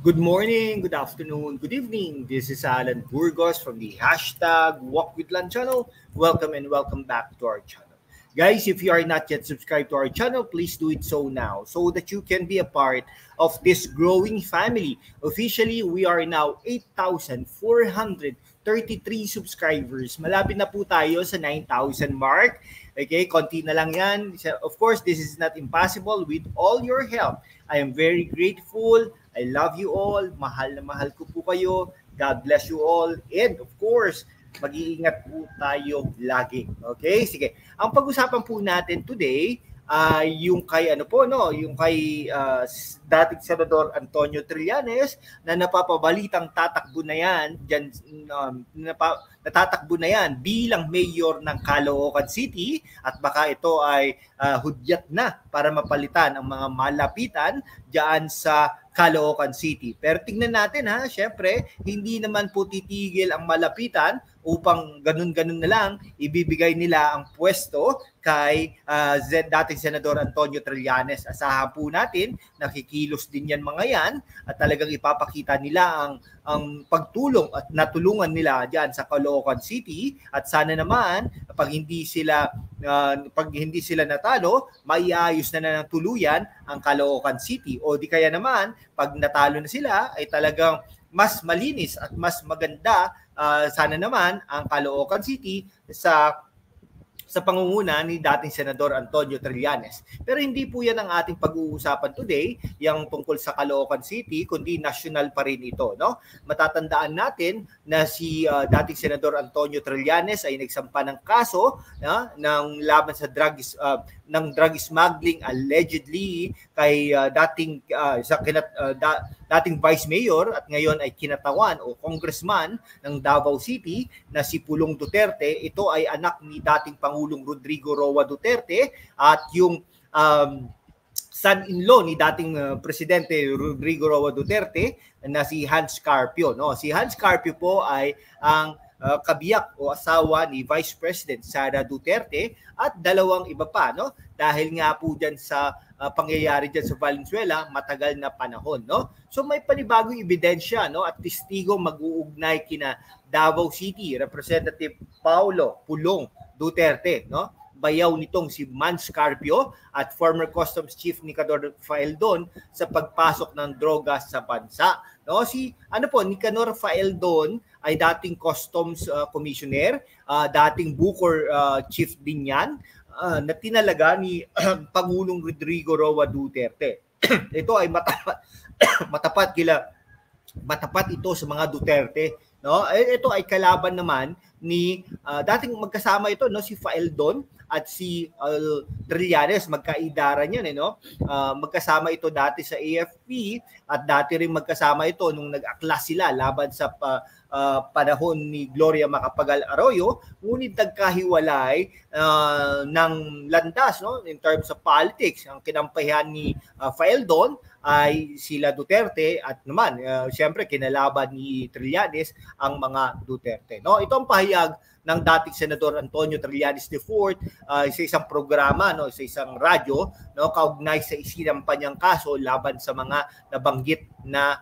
Good morning, good afternoon, good evening. This is Alan Burgos from the hashtag Walk with Lan channel. Welcome and welcome back to our channel. Guys, if you are not yet subscribed to our channel, please do it so now so that you can be a part of this growing family. Officially, we are now 8,433 subscribers. Malapit na po tayo sa 9,000 mark. Okay, konti na lang yan. Of course, this is not impossible with all your help. I am very grateful. I love you all. Mahal na mahal ko po kayo. God bless you all. And of course, mag-iingat po tayo lagi. Okay? Sige. Ang pag-usapan po natin today ay yung kay yung kay dating Senador Antonio Trillanes na napapabalitang tatakbo na yan natatakbo na yan bilang mayor ng Caloocan City at baka ito ay hudyat na para mapalitan ang mga malapitan diyan sa Caloocan City. Pero tingnan natin syempre hindi naman po titigil ang malapitan upang ganun-ganun na lang ibibigay nila ang pwesto kay dating Senador Antonio Trillanes. Asahan po natin nakikilos din yan mga yan at talagang ipapakita nila ang pagtulong at natulungan nila diyan sa Caloocan City at sana naman pag hindi sila natalo, maiayos na ng tuluyan ang Caloocan City o di kaya naman pag natalo na sila ay talagang mas malinis at mas maganda sana naman ang Caloocan City sa pangunguna ni dating Senador Antonio Trillanes. Pero hindi po yan ang ating pag-uusapan today, yung tungkol sa Caloocan City, kundi national pa rin ito. No? Matatandaan natin na si dating Senador Antonio Trillanes ay nagsampa ng kaso ng laban sa drug smuggling allegedly kay dating Vice Mayor at ngayon ay kinatawan o congressman ng Davao City na si Pulong Duterte. Ito ay anak ni dating Pangulong Rodrigo Roa Duterte at yung son-in-law ni dating Presidente Rodrigo Roa Duterte na si Hans Carpio. No? Si Hans Carpio po ay ang kabiyak o asawa ni Vice President Sara Duterte at dalawang iba pa, no? Dahil nga po diyan sa pangyayari diyan sa Valenzuela matagal na panahon, no? So may panibagong ebidensya, no, at testigo mag-uugnay kina Davao City Representative Paulo Pulong Duterte, no? Bayaw nitong si Mans Carpio at former Customs Chief Nicanor Faeldon sa pagpasok ng droga sa bansa. No, si Nicanor Faeldon ay dating Customs Commissioner, dating Bucor Chief din yan, na tinalaga ni Pangulong Rodrigo Roa Duterte. Ito ay matapat ito sa mga Duterte, no? Ito ay kalaban naman ni dating magkasama ito, no, si Faeldon at si Trillanes, magkaidaran yan, no? Magkasama ito dati sa AFP at dati rin magkasama ito nung nag-aklas sila laban sa panahon ni Gloria Macapagal Arroyo, ngunit nagkahiwalay ng landas, no, in terms of politics. Ang kinampihan ni Faeldon ay sila Duterte at naman siyempre kinalaban ni Trillanes ang mga Duterte, no? Ito ang pahayag ng dating Senador Antonio Trillanes IV sa isang programa, no, sa isang radyo, no, kaugnay sa isinampanyang kaso laban sa mga nabanggit na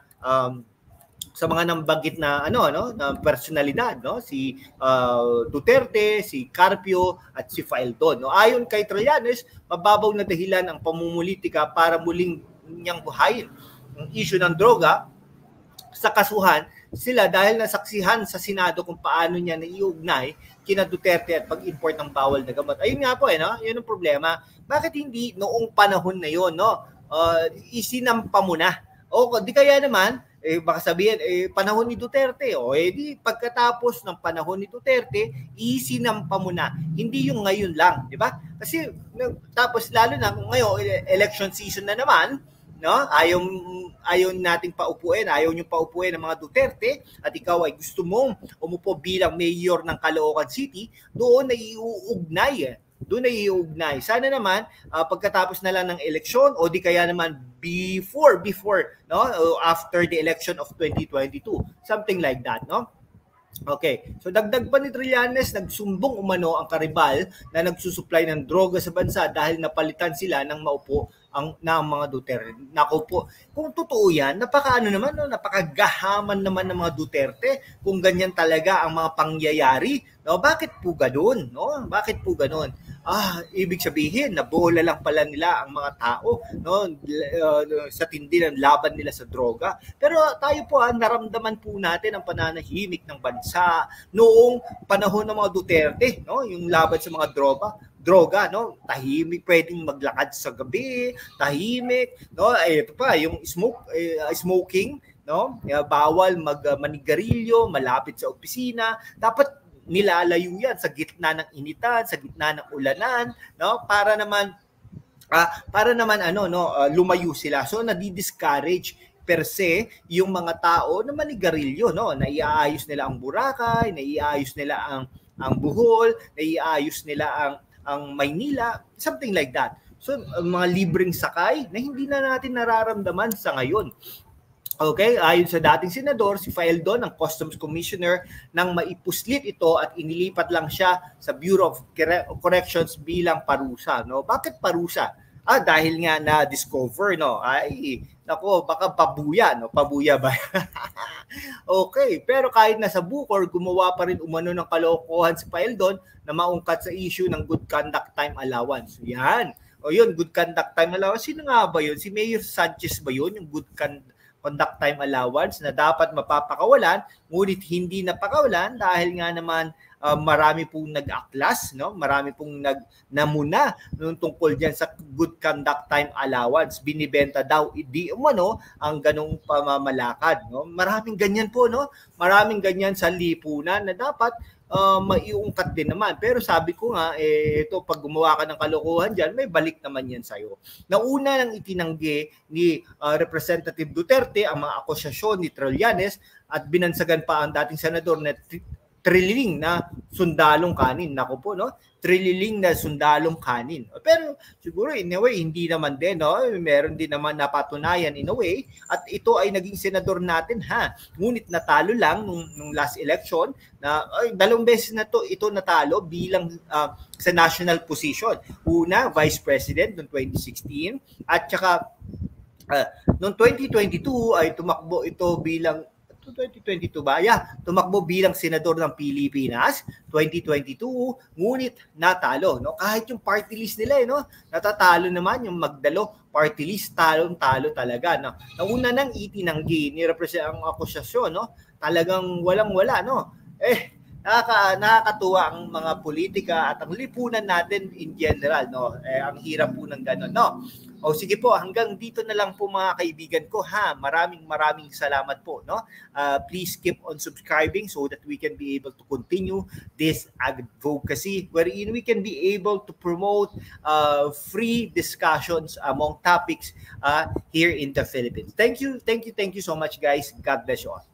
na personalidad, no, si Duterte, si Carpio at si Faeldon, no. Ayon kay Trillanes, mababaw na dahilan ang pamumulitika para muling niyang buhayin ang issue ng droga sa kasuhan sila dahil nasaksihan sa Senado kung paano niya naiugnay kina Duterte at pag-import ng bawal na gamot. Ayun nga po, no? Yun ang problema. Bakit hindi noong panahon na yun, no? Isinampa mo na. O di kaya naman, baka sabihin, panahon ni Duterte. O di pagkatapos ng panahon ni Duterte, isinampa mo na. Hindi yung ngayon lang, di ba? Kasi tapos lalo na kung ngayon, election season na naman, no? Ayaw nating paupuin, ayaw niyong paupuin ng mga Duterte at ikaw ay gusto mong umupo bilang mayor ng Caloocan City, doon ay iuugnay. Sana naman pagkatapos na lang ng eleksyon o di kaya naman before no, after the election of 2022, something like that, no? Okay. So dagdag pa ni Trillanes, nagsumbong umano ang karibal na nagsusupply ng droga sa bansa dahil napalitan sila ng maupo ng mga Duterte. Nako po, kung totoo yan, napakaano naman, no? Napakagahaman naman ng mga Duterte kung ganyan talaga ang mga pangyayari. No? Bakit po ganoon? No? Bakit po ganoon? Ibig sabihin, nabola lang pala nila ang mga tao, no, sa tindi ng laban nila sa droga. Pero tayo po, naramdaman po natin ang pananahimik ng bansa noong panahon ng mga Duterte, no, yung laban sa mga droga, no, tahimik, pwedeng maglakad sa gabi, tahimik, no, ito pa, yung smoking, no, bawal manigarilyo malapit sa opisina, dapat nilalayo yan sa gitna ng initan, sa gitna ng ulanan, no? Para naman lumayo sila. So nadi-discourage per se yung mga tao na manigarilyo, no? Naiaayos nila ang Boracay, naiaayos nila ang Bohol, naiaayos nila ang Maynila, something like that. So mga libreng sakay na hindi na natin nararamdaman sa ngayon. Okay, ayon sa dating senador, si Faeldon, ang Customs Commissioner, nang maipuslit ito at inilipat lang siya sa Bureau of Corrections bilang parusa. No? Bakit parusa? Dahil nga na-discover, no? Ay, nako, baka pabuya, no? Pabuya ba? Okay, pero kahit nasa Bukor, gumawa pa rin umano ng kalokohan si Faeldon na maungkat sa issue ng Good Conduct Time Allowance. Yan. O yun, Good Conduct Time Allowance. Sino nga ba yun? Si Mayor Sanchez ba yun? Yung Good Conduct Time Allowance na dapat mapapakawalan, ngunit hindi napakawalan dahil nga naman marami pong nag-aklas, no? Marami pong namuna nung tungkol diyan sa Good Conduct Time Allowance. Binibenta daw di umano ang ganung pamamalakad, no? Maraming ganyan po, no? Maraming ganyan sa lipunan na dapat maiungkat din naman. Pero sabi ko nga, ito, pag gumawa ka ng kalokohan dyan, may balik naman yan sa'yo. Nauna nang itinanggi ni Representative Duterte ang mga akusasyon ni Trillanes at binansagan pa ang dating senador na trililing na sundalong kanin. Nako po, no? Trililing na sundalong kanin. Pero siguro in a way, hindi naman din, no? Meron din naman napatunayan in a way. At ito ay naging senador natin, ha? Ngunit natalo lang nung last election na dalawang beses na ito natalo bilang sa national position. Una, Vice President noong 2016 at saka noong 2022 ay tumakbo ito bilang 2022 ba? Yeah, tumakbo bilang senador ng Pilipinas 2022, ngunit natalo, no? Kahit yung party list nila, no? Natatalo naman yung Magdalo party list, talong-talo talaga, no? Nauna nang itinanggi ni ang akusasyon, no? Talagang walang-wala, no? Nakakatuwa ang mga politika at ang lipunan natin in general, no? Ang hirap po ng ganun, no? O sige po, hanggang dito na lang po mga kaibigan ko, ha. Maraming salamat po, no? Please keep on subscribing so that we can be able to continue this advocacy wherein we can be able to promote free discussions among topics here in the Philippines. Thank you so much, guys. God bless you all.